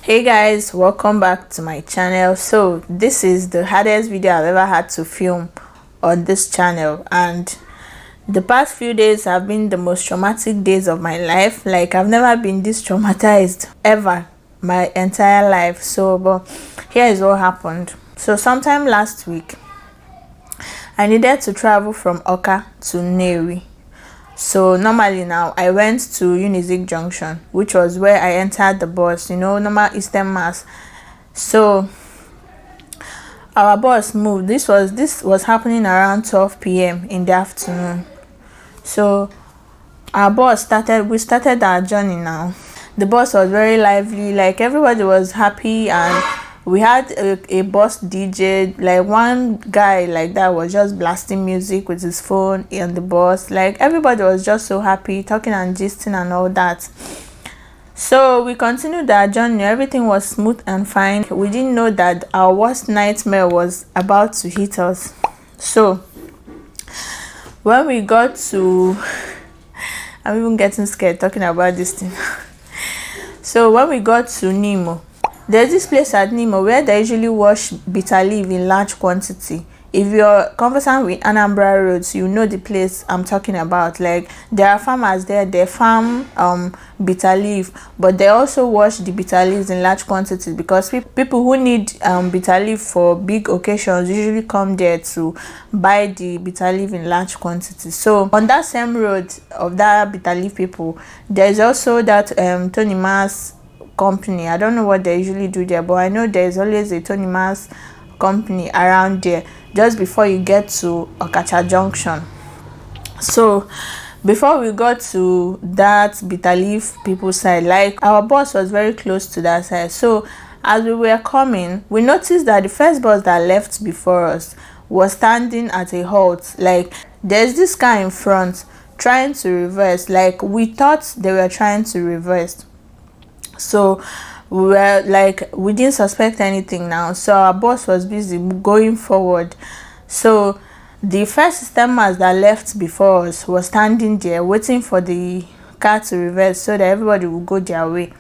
Hey guys, welcome back to my channel. So this is the hardest video I've ever had to film on this channel, and the past few days have been the most traumatic days of my life. Like, I've never been this traumatized ever my entire life. So but here is what happened. So sometime last week I needed to travel from Oka to Nnewi. So normally now I went to Unizik Junction, which was where I entered the bus, normal Eastern Mass. So our bus moved. This was happening around 12 p.m. in the afternoon. So we started our journey now. The bus was very lively, like everybody was happy, and we had a bus DJ. Like, one guy like that was just blasting music with his phone on the bus. Like, everybody was just so happy, talking and gisting and all that. So we continued our journey. Everything was smooth and fine. We didn't know that our worst nightmare was about to hit us. So when we got to I'm even getting scared talking about this thing. So when we got to Nimo, there's this place at Nimo where they usually wash bitter leaf in large quantity. If you're conversant with Anambra roads, you know the place I'm talking about. Like, there are farmers there, they farm bitter leaf, but they also wash the bitter leaves in large quantities, because people who need bitter leaf for big occasions usually come there to buy the bitter leaf in large quantities. So on that same road of that bitter leaf people, there's also that Tony Mas company. I don't know what they usually do there, but I know there's always a Tony Mas company around there just before you get to Okacha Junction. So before we got to that bitter leaf people side, like, our bus was very close to that side. So as we were coming, we noticed that the first bus that left before us was standing at a halt. Like, there's this car in front trying to reverse. Like, we thought they were trying to reverse. So we were like, we didn't suspect anything now. So our bus was busy going forward. So the first system mass that left before us was standing there waiting for the car to reverse so that everybody would go their way.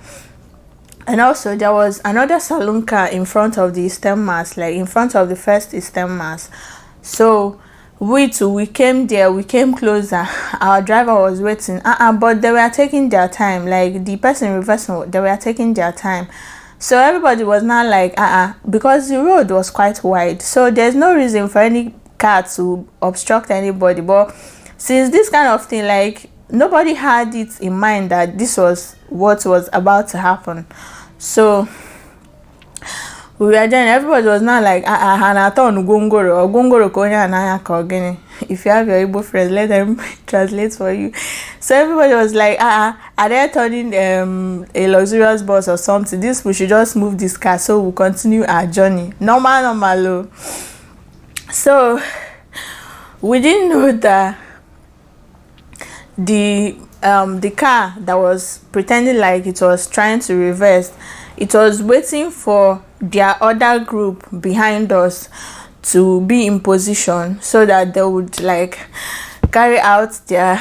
And also there was another saloon car in front of the Eastern Mass, like in front of the first Eastern Mass. So we came there, we came closer. Our driver was waiting, but they were taking their time. Like, the person reversing, they were taking their time. So everybody was not like, because the road was quite wide, so there's no reason for any car to obstruct anybody. But since this kind of thing, like, nobody had it in mind that this was what was about to happen. So we were then, everybody was not like, if you have your Igbo friends, let them translate for you. So everybody was like, are they turning a luxurious bus or something? We should just move this car so we'll continue our journey. Normal. So we didn't know that the car that was pretending like it was trying to reverse, it was waiting for their other group behind us to be in position so that they would, like, carry out their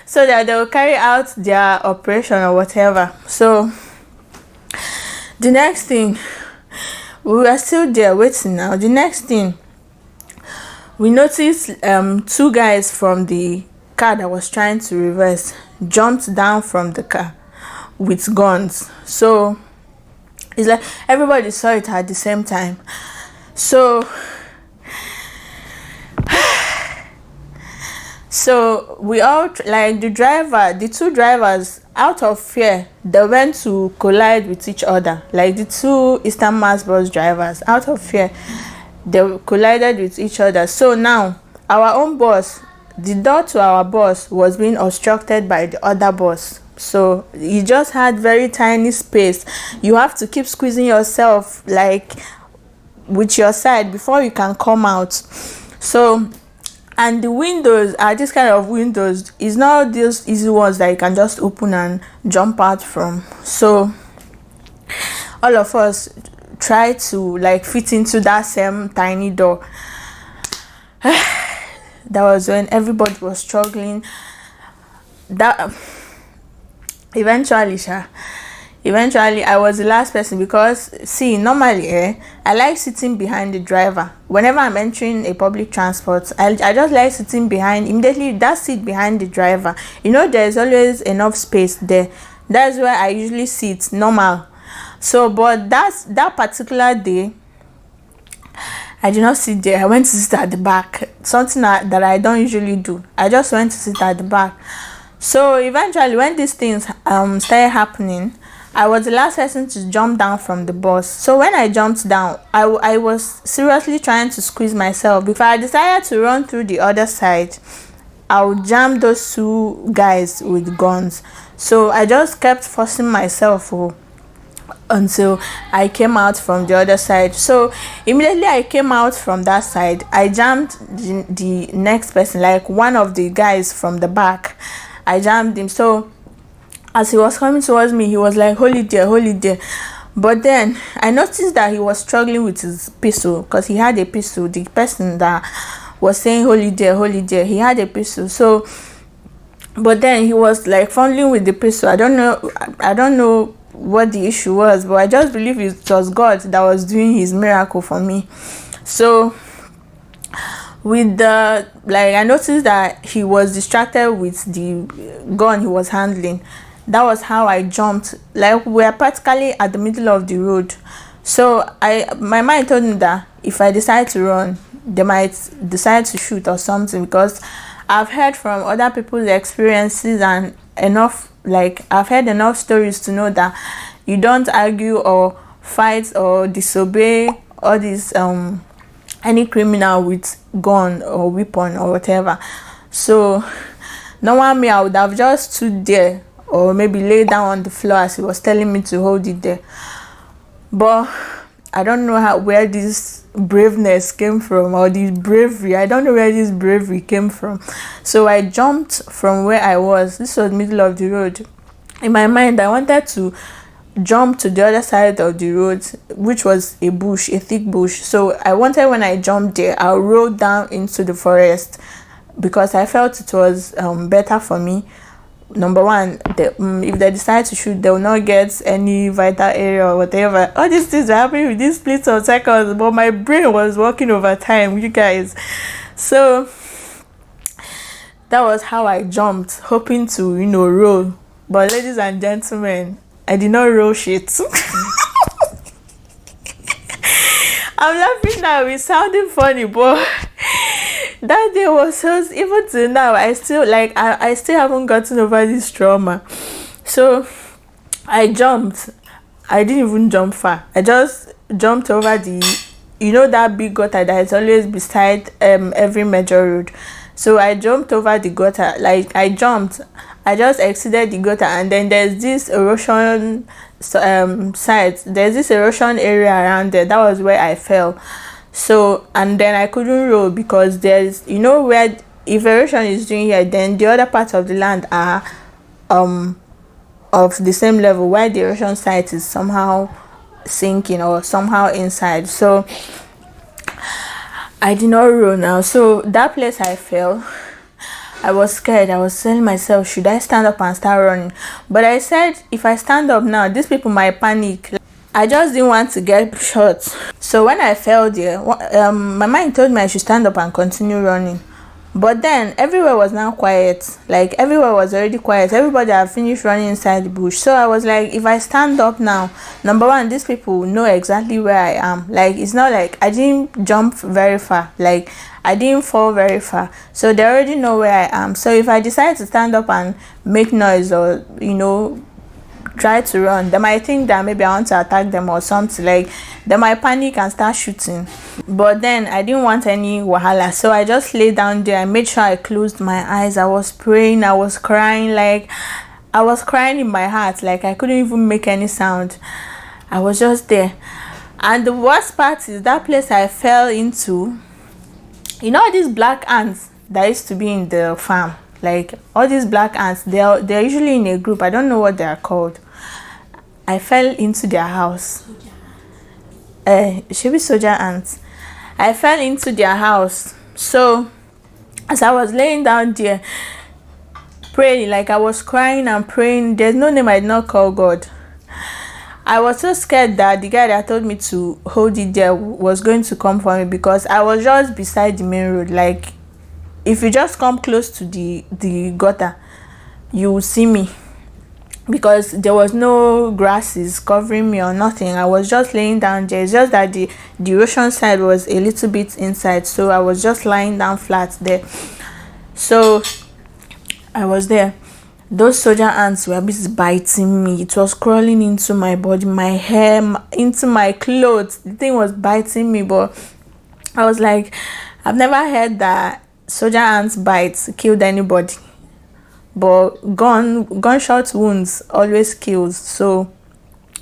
so that they will carry out their operation or whatever. So the next thing, we were still there waiting. Now the next thing, we noticed two guys from the car that was trying to reverse jumped down from the car with guns. So it's like everybody saw it at the same time. So we all, like, the two drivers, out of fear, they went to collide with each other. Like, the two Eastern Mass bus drivers, out of fear, they collided with each other. So now our own bus, the door to our bus was being obstructed by the other bus. So you just had very tiny space. You have to keep squeezing yourself, like, with your side before you can come out. So, and the windows are this kind of windows, it's not those easy ones that you can just open and jump out from. So all of us try to, like, fit into that same tiny door. That was when everybody was struggling. That Eventually I was the last person, because see, normally I like sitting behind the driver whenever I'm entering a public transport. I just like sitting behind, immediately that seat behind the driver, you know, there's always enough space there. That's where I usually sit normal. So but that particular day I did not sit there. I went to sit at the back, something that I don't usually do. I just went to sit at the back. So eventually when these things started happening, I was the last person to jump down from the bus. So when I jumped down, I was seriously trying to squeeze myself. If I decided to run through the other side, I would jam those two guys with guns. So I just kept forcing myself until I came out from the other side. So immediately I came out from that side, I jammed the next person, like one of the guys from the back. I jammed him. So as he was coming towards me, he was like, hold it there, hold it there. But then I noticed that he was struggling with his pistol, because he had a pistol. The person that was saying hold it there, he had a pistol. So but then he was like fumbling with the pistol. I don't know what the issue was, but I just believe it was God that was doing his miracle for me. So with the, like, I noticed that he was distracted with the gun he was handling. That was how I jumped. Like, we were practically at the middle of the road. So my mind told me that if I decide to run, they might decide to shoot or something, because I've heard from other people's experiences and I've heard enough stories to know that you don't argue or fight or disobey all these any criminal with gun or weapon or whatever. So normally I would have just stood there or maybe lay down on the floor as he was telling me to hold it there. But I don't know where this braveness came from, or this bravery. I don't know where this bravery came from. So I jumped from where I was. This was middle of the road. In my mind, I wanted to jump to the other side of the road, which was a bush, a thick bush. So I wanted, when I jumped there, I'll roll down into the forest, because I felt it was better for me. Number one, if they decide to shoot, they will not get any vital area or whatever. All these things are happening with these splits of seconds, but my brain was working overtime, you guys. So that was how I jumped, hoping to, roll. But ladies and gentlemen, I did not roll shit. I'm laughing now, it's sounding funny, but that day was so, even till now, I still haven't gotten over this trauma. So I jumped. I didn't even jump far. I just jumped over that big gutter that is always beside every major road. So I jumped over the gutter. I just exceeded the gutter, and then there's this erosion site. There's this erosion area around there. That was where I fell. So, and then I couldn't roll, because there's, where if erosion is doing here, then the other parts of the land are of the same level, where the erosion site is somehow sinking or somehow inside. So I did not roll now. So that place I fell, I was scared. I was telling myself, should I stand up and start running? But I said, if I stand up now, these people might panic. I just didn't want to get shot. So when I fell there, my mind told me I should stand up and continue running. But then everywhere was now quiet. Like, everywhere was already quiet. Everybody had finished running inside the bush. So I was like, if I stand up now, number one, these people will know exactly where I am. Like, it's not like I didn't jump very far. Like, I didn't fall very far. So they already know where I am. So if I decide to stand up and make noise or, try to run, they might think that maybe I want to attack them or something. Like, they might panic and start shooting. But then I didn't want any wahala, so I just lay down there. I made sure I closed my eyes. I was praying. I was crying. Like, I was crying in my heart. Like, I couldn't even make any sound. I was just there. And the worst part is that place I fell into, all these black ants that used to be in the farm. Like, all these black ants, they're usually in a group. I don't know what they are called. I fell into their house. It should be soldier ants. I fell into their house. So as I was laying down there, praying, like I was crying and praying. There's no name I did not call God. I was so scared that the guy that told me to hold it there was going to come for me, because I was just beside the main road. Like, if you just come close to the gutter, you will see me, because there was no grasses covering me or nothing. I was just laying down there. It's just that the ocean side was a little bit inside, so I was just lying down flat there. So I was there. Those soldier ants were busy biting me. It was crawling into my body, my hair, into my clothes. The thing was biting me, but I was like, I've never heard that soldier ants bites killed anybody, but gunshot wounds always kills. So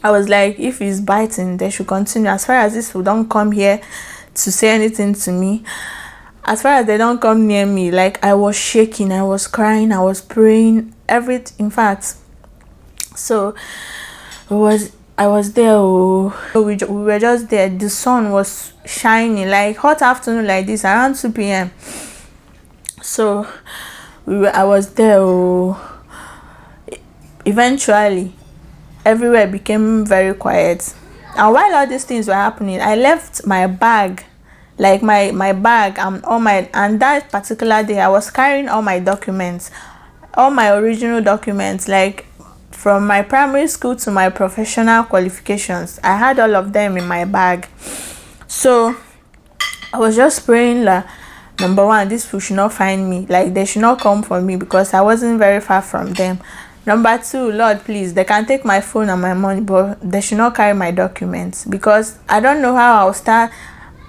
I was like, if it's biting, they should continue. As far as this will don't come here to say anything to me, as far as they don't come near me. Like, I was shaking, I was crying, I was praying, everything, in fact. So I was there. We were just there. The sun was shining, like hot afternoon like this, around 2 p.m. So I was there. Eventually everywhere became very quiet, and while all these things were happening, I left my bag, like my bag and all my, and that particular day I was carrying all my documents, all my original documents, like from my primary school to my professional qualifications. I had all of them in my bag. So I was just praying that, number one, these people should not find me, like they should not come for me, because I wasn't very far from them. Number two, Lord, please, they can take my phone and my money, but they should not carry my documents, because I don't know how I'll start.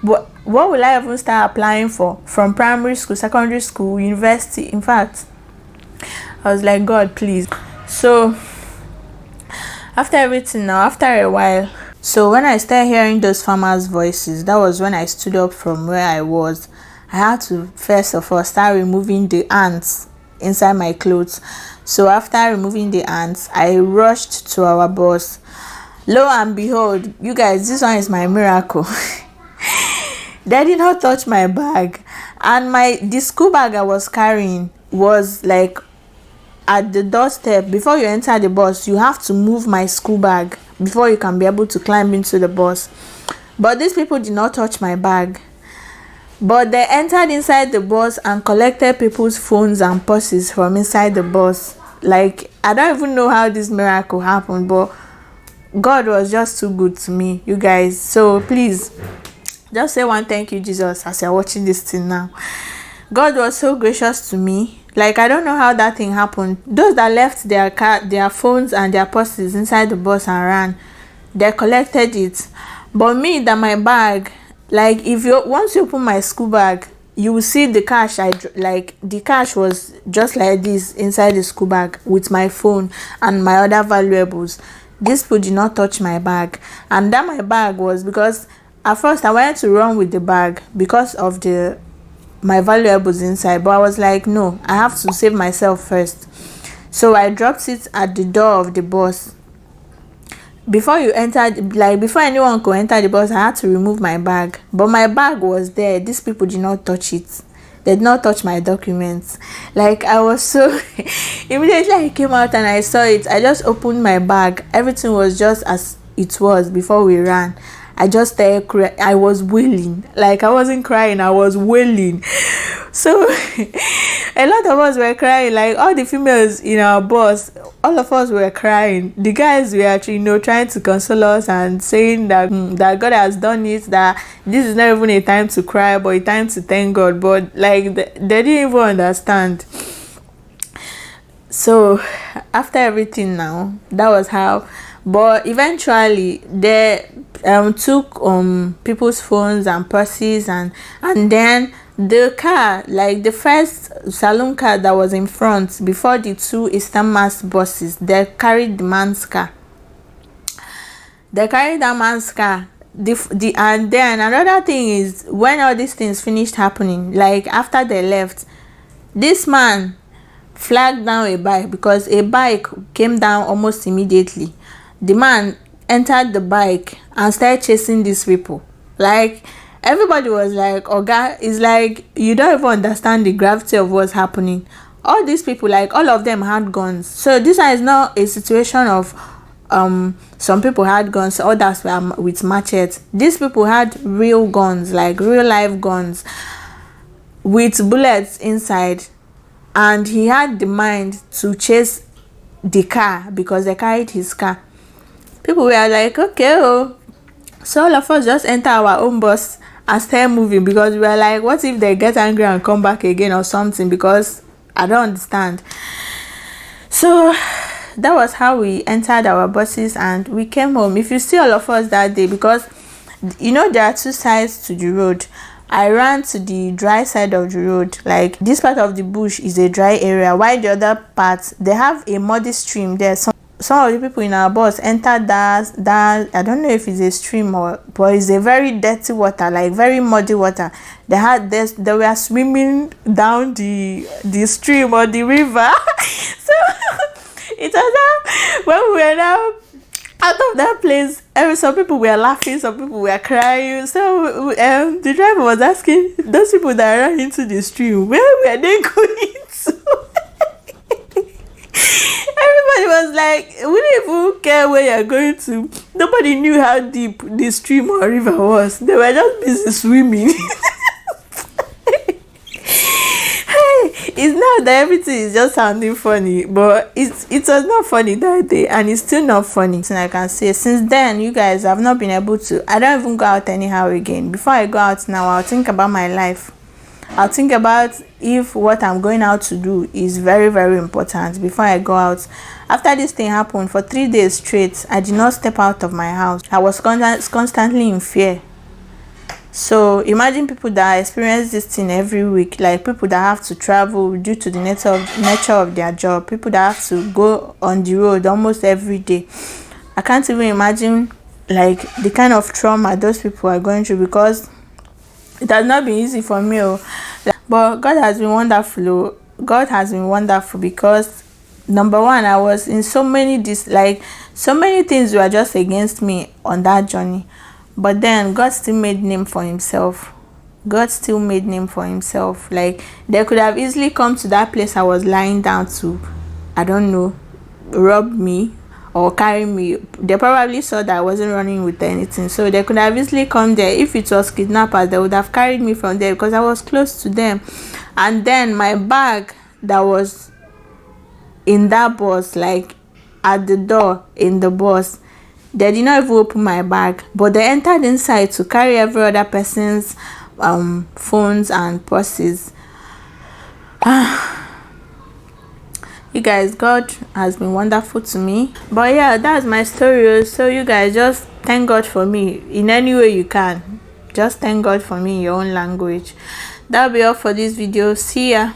What will I even start applying for from primary school, secondary school, university? In fact, I was like, God, please. So after everything now, after a while, so when I started hearing those farmers' voices, that was when I stood up from where I was. I had to first of all start removing the ants inside my clothes. So after removing the ants, I rushed to our boss. Lo and behold, you guys, this one is my miracle. They did not touch my bag, and the school bag I was carrying was like at the doorstep. Before you enter the bus, you have to move my school bag before you can be able to climb into the bus. But these people did not touch my bag, but they entered inside the bus and collected people's phones and purses from inside the bus. Like, I don't even know how this miracle happened, but God was just too good to me, you guys. So please just say one thank you, Jesus, as you're watching this thing now. God was so gracious to me. Like, I don't know how that thing happened. Those that left their phones and their purses inside the bus and ran, they collected it. But me, that my bag, like, once you open my school bag, you will see the cash. Like, the cash was just like this inside the school bag with my phone and my other valuables. These people did not touch my bag. And that my bag was, because at first I wanted to run with the bag because of my valuables inside, but I was like, no, I have to save myself first. So I dropped it at the door of the bus. Before anyone could enter the bus, I had to remove my bag. But my bag was there. These people did not touch it. They did not touch my documents. Like, I was so immediately I came out and I saw it, I just opened my bag. Everything was just as it was before we ran. I just started crying. I was wailing. Like, I wasn't crying, I was wailing. So a lot of us were crying. Like, all the females in our bus, all of us were crying. The guys were actually, trying to console us and saying that that God has done it, that this is not even a time to cry, but a time to thank God. But like, they didn't even understand. So after everything now, that was how. But eventually they took people's phones and purses, and then the car, like the first saloon car that was in front before the two Eastern Mass buses, they carried the man's car. They carried that man's car. And then another thing is, when all these things finished happening, like after they left, this man flagged down a bike, because a bike came down almost immediately. The man entered the bike and started chasing these people. Like, everybody was like, Oga, it's like, you don't even understand the gravity of what's happening. all these people, like all of them had guns. So this one is not a situation of some people had guns, others were with machetes. These people had real guns, like real life guns with bullets inside, and he had the mind to chase the car because they carried his car. People were like, okay, oh. So all of us just enter our own bus and start moving, because we were like, what if they get angry and come back again or something, because I don't understand. So that was how we entered our buses and we came home. If you see all of us that day, because you know there are two sides to the road, I ran to the dry side of the road. Like this part of the bush is a dry area, while the other part they have a muddy stream there. Some of the people in our bus entered that I don't know if it's a stream or, but it's a very dirty water, like very muddy water. They were swimming down the stream or the river. So it was now, when we were now out of that place, some people were laughing, some people were crying. So the driver was asking those people that ran into the stream, where were they going to? Everybody was like, we didn't even care where you're going to. Nobody knew how deep the stream or river was. They were just busy swimming. It's not that everything is just sounding funny, but it was not funny that day, and it's still not funny. And I can say since then, you guys have not been able to. I don't even go out anyhow again. Before I go out now, I'll think about my life. I'll think about if what I'm going out to do is very, very important before I go out. After this thing happened, for 3 days straight, I did not step out of my house. I was constantly in fear. So imagine people that experience this thing every week, like people that have to travel due to the nature of their job, people that have to go on the road almost every day. I can't even imagine like the kind of trauma those people are going through, because it has not been easy for me. But God has been wonderful. God has been wonderful, because number one, I was in so many things were just against me on that journey. But then God still made name for himself. God still made name for himself. Like they could have easily come to that place I was lying down to, I don't know, rob me or carry me. They probably saw that I wasn't running with anything, so they could have easily come there. If it was kidnappers, they would have carried me from there, because I was close to them. And then my bag that was in that bus, like at the door in the bus, they did not even open my bag, but they entered inside to carry every other person's phones and purses. You guys, God has been wonderful to me. But yeah, that's my story. So you guys just thank God for me in any way you can. Just thank God for me in your own language. That'll be all for this video. See ya.